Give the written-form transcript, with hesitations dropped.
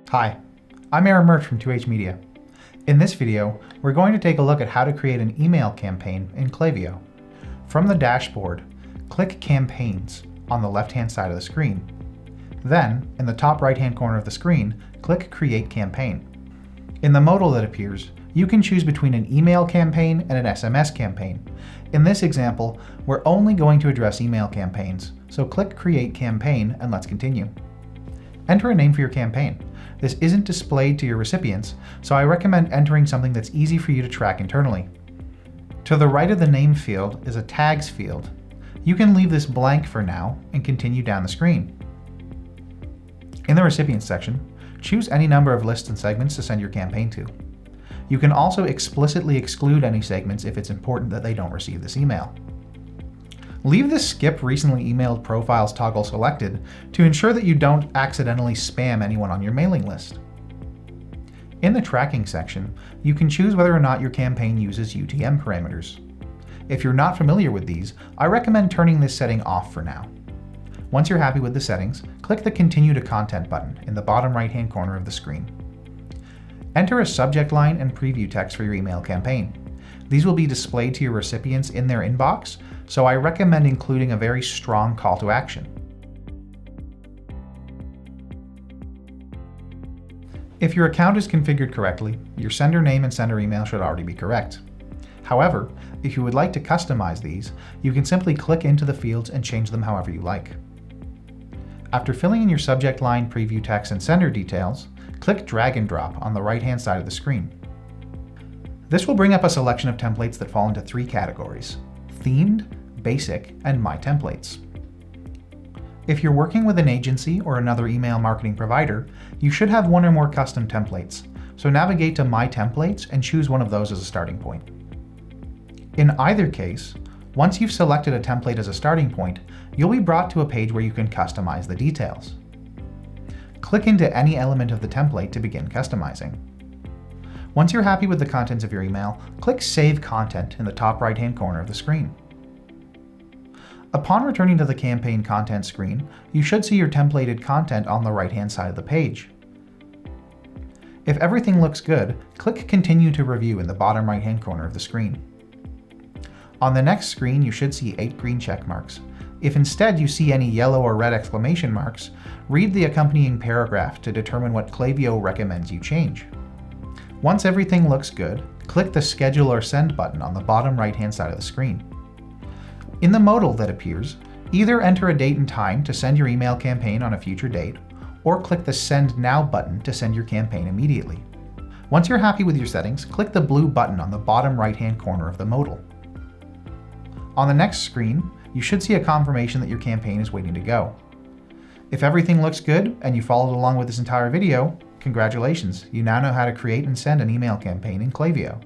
Hi, I'm Aaron Murch from 2H Media. In this video, we're going to take a look at how to create an email campaign in Klaviyo. From the dashboard, click Campaigns on the left-hand side of the screen. Then, in the top right-hand corner of the screen, click Create Campaign. In the modal that appears, you can choose between an email campaign and an SMS campaign. In this example, we're only going to address email campaigns, so click Create Campaign and let's continue. Enter a name for your campaign. This isn't displayed to your recipients, so I recommend entering something that's easy for you to track internally. To the right of the name field is a tags field. You can leave this blank for now and continue down the screen. In the recipients section, choose any number of lists and segments to send your campaign to. You can also explicitly exclude any segments if it's important that they don't receive this email. Leave the Skip Recently Emailed Profiles toggle selected to ensure that you don't accidentally spam anyone on your mailing list. In the tracking section, you can choose whether or not your campaign uses UTM parameters. If you're not familiar with these, I recommend turning this setting off for now. Once you're happy with the settings, click the Continue to Content button in the bottom right-hand corner of the screen. Enter a subject line and preview text for your email campaign. These will be displayed to your recipients in their inbox, so I recommend including a very strong call to action. If your account is configured correctly, your sender name and sender email should already be correct. However, if you would like to customize these, you can simply click into the fields and change them however you like. After filling in your subject line, preview text, and sender details, click Drag and Drop on the right-hand side of the screen. This will bring up a selection of templates that fall into three categories: themed, basic, and My Templates. If you're working with an agency or another email marketing provider, you should have one or more custom templates, so navigate to My Templates and choose one of those as a starting point. In either case, once you've selected a template as a starting point, you'll be brought to a page where you can customize the details. Click into any element of the template to begin customizing. Once you're happy with the contents of your email, click Save Content in the top right-hand corner of the screen. Upon returning to the campaign content screen, you should see your templated content on the right-hand side of the page. If everything looks good, click Continue to Review in the bottom right-hand corner of the screen. On the next screen, you should see 8 green check marks. If instead you see any yellow or red exclamation marks, read the accompanying paragraph to determine what Klaviyo recommends you change. Once everything looks good, click the Schedule or Send button on the bottom right-hand side of the screen. In the modal that appears, either enter a date and time to send your email campaign on a future date, or click the Send Now button to send your campaign immediately. Once you're happy with your settings, click the blue button on the bottom right-hand corner of the modal. On the next screen, you should see a confirmation that your campaign is waiting to go. If everything looks good and you followed along with this entire video, congratulations, you now know how to create and send an email campaign in Klaviyo.